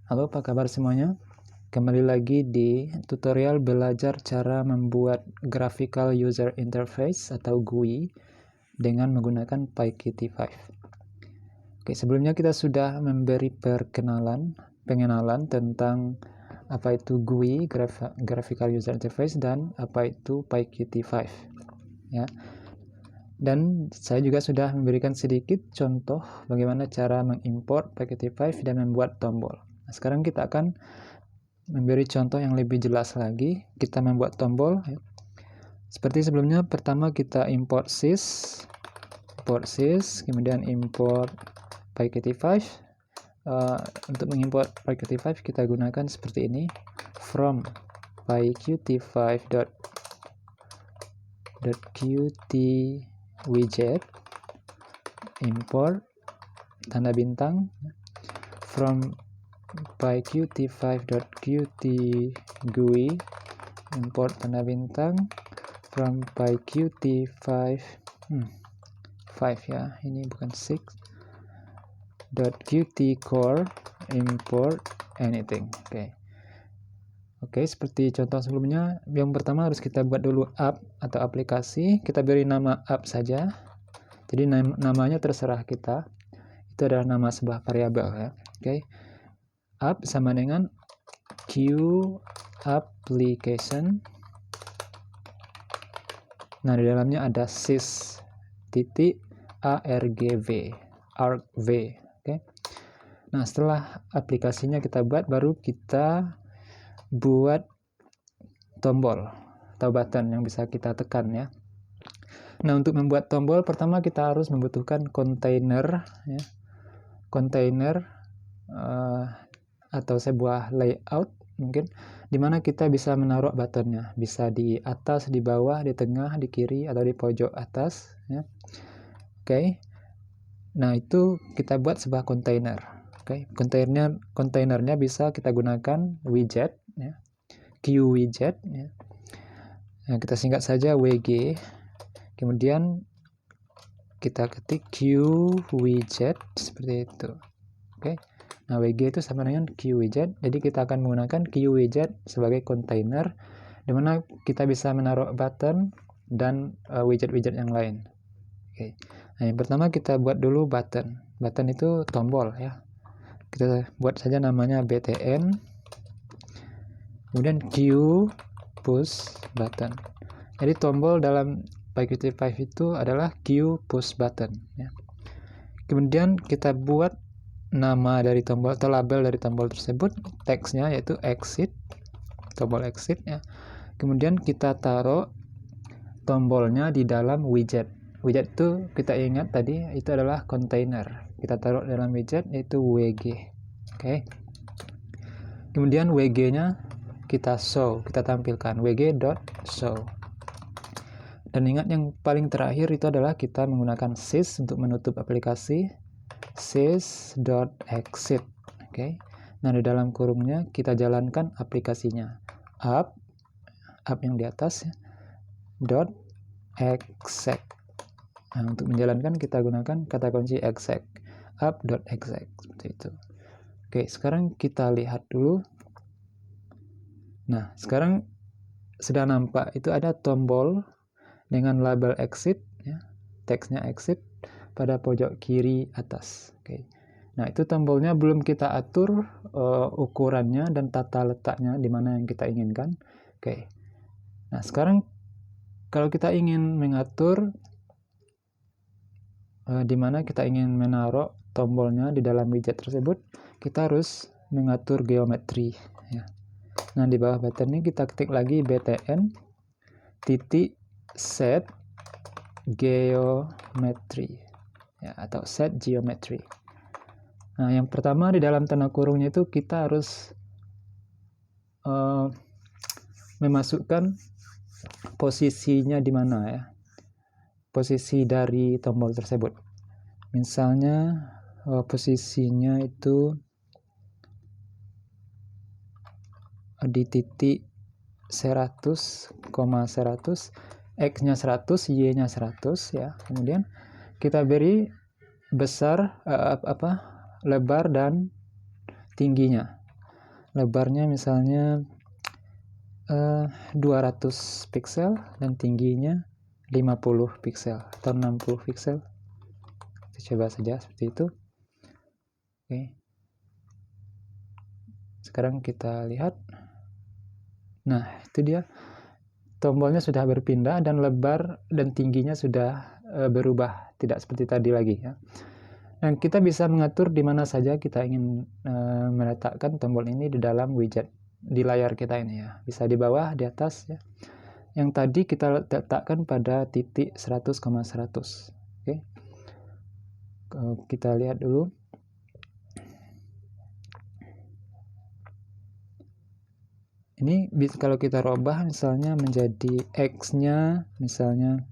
Halo, apa kabar semuanya? Kembali lagi di tutorial belajar cara membuat Graphical User Interface atau GUI dengan menggunakan PyQt5. Oke, sebelumnya kita sudah memberi pengenalan tentang apa itu GUI, Graphical User Interface, dan apa itu PyQt5. Ya. Dan saya juga sudah memberikan sedikit contoh bagaimana cara mengimport PyQt5 dan membuat tombol. Nah, sekarang kita akan memberi contoh yang lebih jelas lagi. Kita membuat tombol. Seperti sebelumnya, pertama kita import sys, kemudian import PyQt5. Untuk mengimport PyQt5 kita gunakan seperti ini, from pyqt5.qt_widget import tanda bintang, from pyqt5.qt_GUI import tanda bintang, from pyqt5 ya, ini bukan 6.qt_core import anything. Oke, seperti contoh sebelumnya, yang pertama harus kita buat dulu app atau aplikasi. Kita beri nama app saja, jadi namanya terserah kita, itu adalah nama sebuah variabel ya. App sama dengan Q application. Nah, di dalamnya ada sys.argv. Nah, setelah aplikasinya kita buat, baru kita buat tombol atau button yang bisa kita tekan ya. Nah, untuk membuat tombol, pertama kita harus membutuhkan kontainer ya. Atau sebuah layout mungkin, dimana kita bisa menaruh buttonnya, bisa di atas, di bawah, di tengah, di kiri, atau di pojok atas ya. Nah, itu kita buat sebuah kontainer. Kontainernya bisa kita gunakan widget ya, QWidget ya. Nah, kita singkat saja WG, kemudian kita ketik QWidget seperti itu. Nah, WG itu sama dengan QWidget, jadi kita akan menggunakan QWidget sebagai kontainer, di mana kita bisa menaruh button dan widget-widget yang lain. Nah, yang pertama kita buat dulu button. Button itu tombol ya. Kita buat saja namanya btn, kemudian Q push button. Jadi tombol dalam PyQt5 itu adalah Q push button ya. Kemudian kita buat nama dari tombol atau label dari tombol tersebut, teksnya yaitu exit, tombol exit ya. Kemudian kita taruh tombolnya di dalam widget. Widget itu kita ingat tadi itu adalah kontainer. Kita taruh dalam widget yaitu WG. Kemudian WG-nya kita show, kita tampilkan wg.show. Dan ingat yang paling terakhir itu adalah kita menggunakan sys untuk menutup aplikasi, sys.exit. Nah, di dalam kurungnya kita jalankan aplikasinya, app yang di atas ya, .exec. Nah, untuk menjalankan kita gunakan kata kunci exec, app.exec seperti itu. Sekarang kita lihat dulu. Nah, sekarang sudah nampak itu ada tombol dengan label exit ya, teksnya exit pada pojok kiri atas. Nah, itu tombolnya belum kita atur ukurannya dan tata letaknya di mana yang kita inginkan. Nah, sekarang kalau kita ingin mengatur di mana kita ingin menaruh tombolnya di dalam widget tersebut, kita harus mengatur geometri ya. Nah, di bawah button ini kita ketik lagi btn set geometry ya, atau set geometry. Nah, yang pertama di dalam tanda kurungnya itu kita harus memasukkan posisinya di mana ya, posisi dari tombol tersebut. Misalnya posisinya itu di titik 100,100, X-nya 100, Y-nya 100 ya. Kemudian kita beri besar lebar dan tingginya. lebarnya misalnya 200 pixel dan tingginya 50 pixel atau 60 pixel. Kita coba saja seperti itu. Oke. Sekarang kita lihat. Nah, itu dia. Tombolnya sudah berpindah dan lebar dan tingginya sudah berubah, tidak seperti tadi lagi ya. Dan kita bisa mengatur di mana saja kita ingin meletakkan tombol ini di dalam widget di layar kita ini ya. Bisa di bawah, di atas ya. Yang tadi kita letakkan pada titik 100,100. Oke. Kita lihat dulu. Ini kalau kita rubah misalnya menjadi X-nya misalnya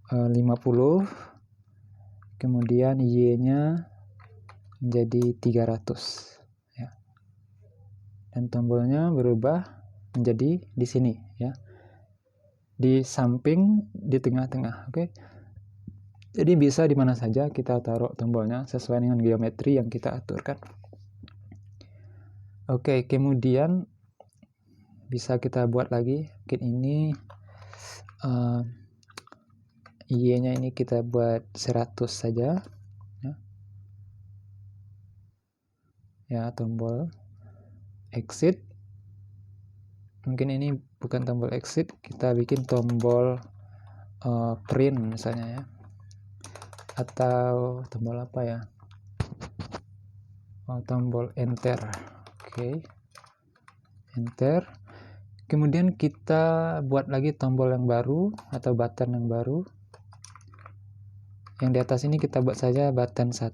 50, kemudian Y-nya menjadi 300 ya. Dan tombolnya berubah menjadi di sini ya. Di samping, di tengah-tengah, oke. Jadi bisa di mana saja kita taruh tombolnya sesuai dengan geometri yang kita aturkan. Oke, kemudian bisa kita buat lagi. Mungkin ini Y-nya ini kita buat 100 saja ya. Ya, tombol exit. Mungkin ini bukan tombol exit, kita bikin tombol print misalnya ya. Atau tombol apa ya? Tombol enter. Oke. Enter. Kemudian kita buat lagi tombol yang baru atau button yang baru. Yang di atas ini kita buat saja button 1,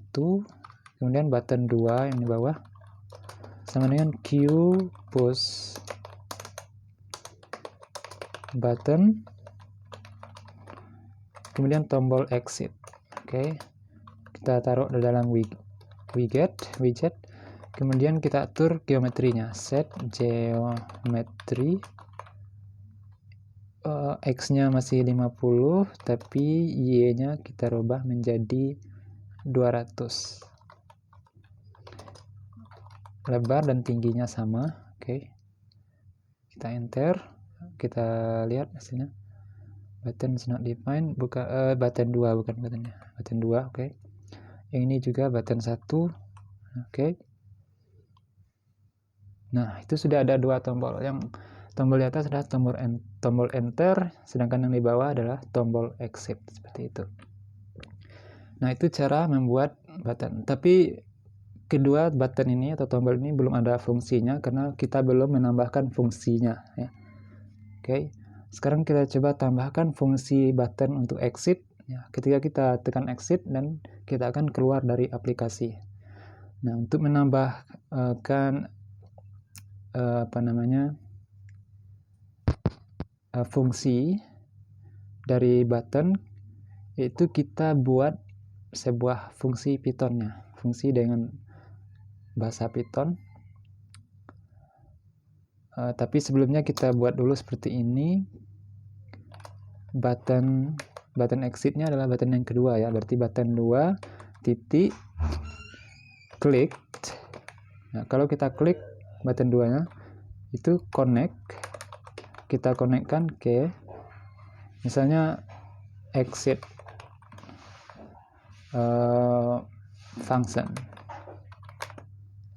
kemudian button 2 yang di bawah sama dengan Q push button, kemudian tombol exit. Oke. Kita taruh di dalam widget, kemudian kita atur geometrinya, set geometry. X-nya masih 50, tapi Y-nya kita rubah menjadi 200. Lebar dan tingginya sama. Oke. Kita enter, kita lihat hasilnya. Button is not defined, bukan button 2 bukan buttonnya. Button 2, oke. Yang ini juga button 1. Oke. Nah, itu sudah ada 2 tombol. Yang tombol di atas adalah tombol enter, sedangkan yang di bawah adalah tombol exit, seperti itu. Nah, itu cara membuat button. Tapi kedua button ini atau tombol ini belum ada fungsinya karena kita belum menambahkan fungsinya ya. Oke. Sekarang kita coba tambahkan fungsi button untuk exit ya. Ketika kita tekan exit dan kita akan keluar dari aplikasi. Nah, untuk menambahkan fungsi dari button, yaitu kita buat sebuah fungsi Python-nya, fungsi dengan bahasa Python. Tapi sebelumnya kita buat dulu seperti ini. Button exit-nya adalah button yang kedua ya, berarti button 2 titik klik. Nah, kalau kita klik button 2-nya itu connect, kita konekkan ke misalnya exit function.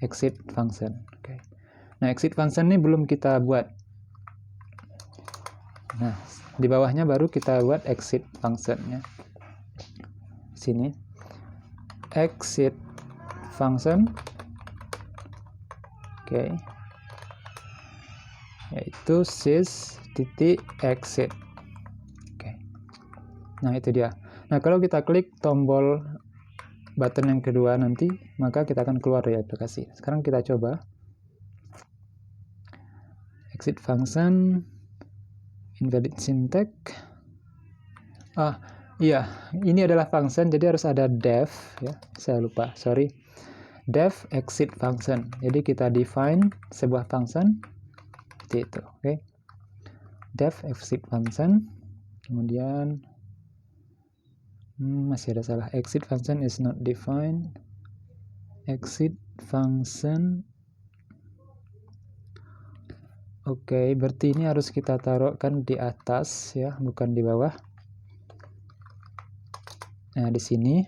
Oke. Nah, exit function ini belum kita buat. Nah, di bawahnya baru kita buat exit function-nya. Sini exit function. Oke. Yaitu sys.exit. Oke. Nah, itu dia. Nah, kalau kita klik tombol button yang kedua nanti, maka kita akan keluar dari aplikasi. Sekarang kita coba. Exit function, invalid syntax. Iya, ini adalah function, jadi harus ada def ya. Saya lupa, sorry. Def exit function. Jadi kita define sebuah function seperti itu, oke. Def exit function. Kemudian masih ada salah. Exit function is not defined. Exit function Oke, berarti ini harus kita taruhkan di atas ya, bukan di bawah. Nah, di sini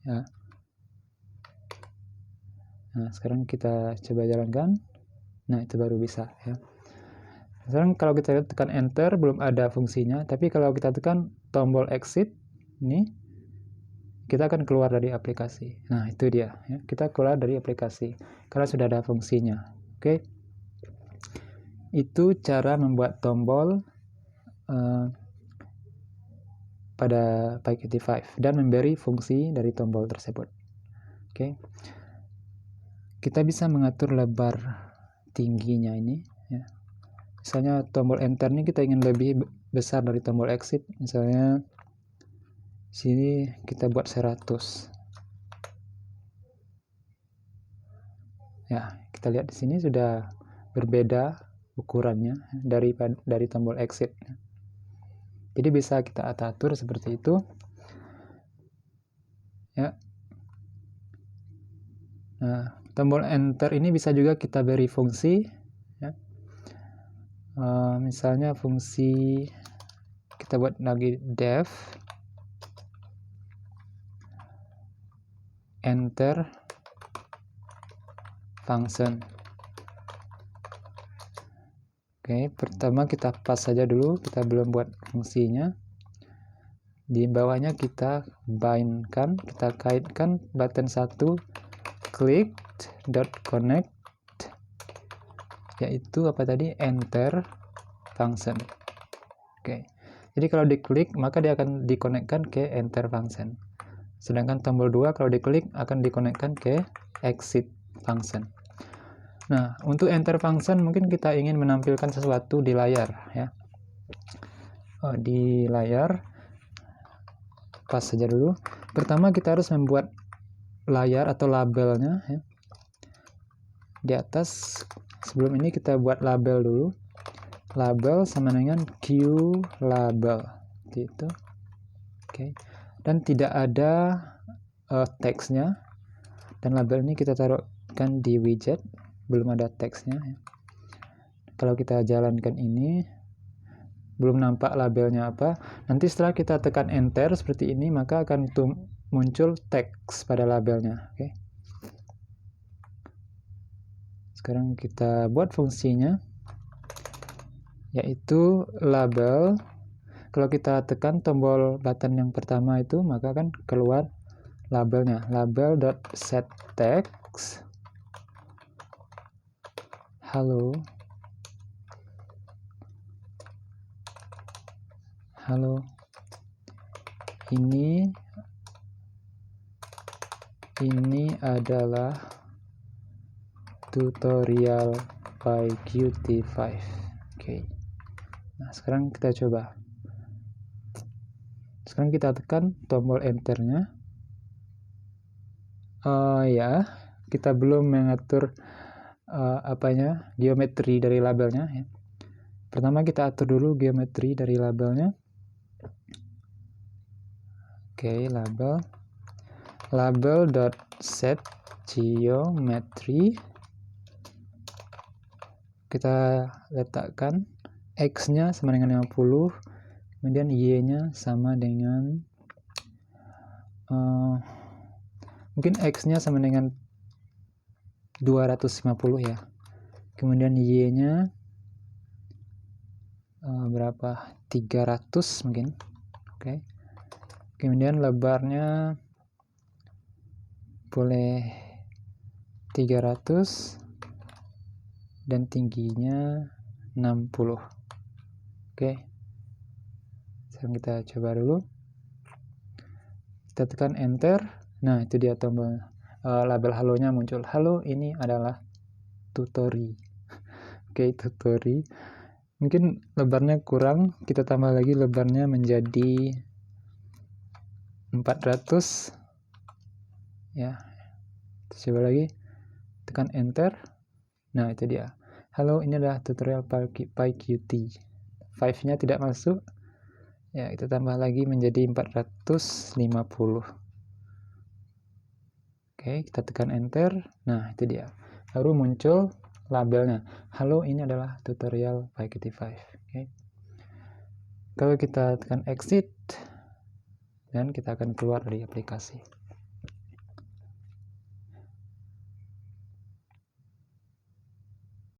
ya. Nah, sekarang kita coba jalankan. Nah, itu baru bisa ya. Sekarang kalau kita tekan enter belum ada fungsinya, tapi kalau kita tekan tombol exit ini kita akan keluar dari aplikasi. Nah, itu dia ya. Kita keluar dari aplikasi karena sudah ada fungsinya. Oke. Itu cara membuat tombol pada PyQt5 dan memberi fungsi dari tombol tersebut. Oke. Kita bisa mengatur lebar tingginya ini ya. Misalnya tombol enter ini kita ingin lebih besar dari tombol exit, misalnya sini kita buat 100. Ya, kita lihat di sini sudah berbeda ukurannya dari tombol exit. Jadi bisa kita atur seperti itu. Ya. Nah, tombol enter ini bisa juga kita beri fungsi ya. Misalnya fungsi kita buat lagi def enter function. Oke, pertama kita pas saja dulu, kita belum buat fungsinya. Di bawahnya kita bindkan, kita kaitkan button 1 click.connect yaitu apa tadi, enter function. Oke. Jadi kalau diklik maka dia akan dikonekkan ke enter function. Sedangkan tombol 2 kalau diklik akan dikonekkan ke exit function. Nah, untuk enter function mungkin kita ingin menampilkan sesuatu di layar ya. Di layar pas saja dulu. Pertama kita harus membuat layar atau labelnya ya. Di atas sebelum ini kita buat label dulu. Label sama dengan Q label gitu. Oke. Dan tidak ada teksnya. Dan label ini kita taruhkan di widget, belum ada teksnya ya. Kalau kita jalankan ini belum nampak labelnya apa. Nanti setelah kita tekan enter seperti ini maka akan muncul teks pada labelnya. Oke. Sekarang kita buat fungsinya yaitu label. Kalau kita tekan tombol button yang pertama itu maka akan keluar labelnya, label.setText halo ini adalah tutorial PyQt5. Oke. Nah, sekarang kita coba. Sekarang kita tekan tombol enternya. Ya, kita belum mengatur geometri dari labelnya ya. Pertama kita atur dulu geometri dari labelnya. Oke, label.set geometry. Kita letakkan X-nya sama dengan 50, kemudian Y-nya sama dengan mungkin X-nya sama dengan 250 ya. Kemudian Y-nya berapa? 300 mungkin. Oke. Kemudian lebarnya boleh 300 dan tingginya 60. Oke. Sekarang kita coba dulu. Kita tekan enter. Nah, itu dia tombol label halonya muncul. Halo, ini adalah tutori. Oke, tutori. Mungkin lebarnya kurang, kita tambah lagi lebarnya menjadi 400 ya. Coba lagi, tekan enter. Nah, itu dia. Halo, ini adalah tutorial PyQt. 5-nya tidak masuk. Ya, kita tambah lagi menjadi 450. Oke, kita tekan enter. Nah, itu dia. Baru muncul labelnya. Halo, ini adalah tutorial PyKitti 5. Okay. Kalau kita tekan exit, dan kita akan keluar dari aplikasi.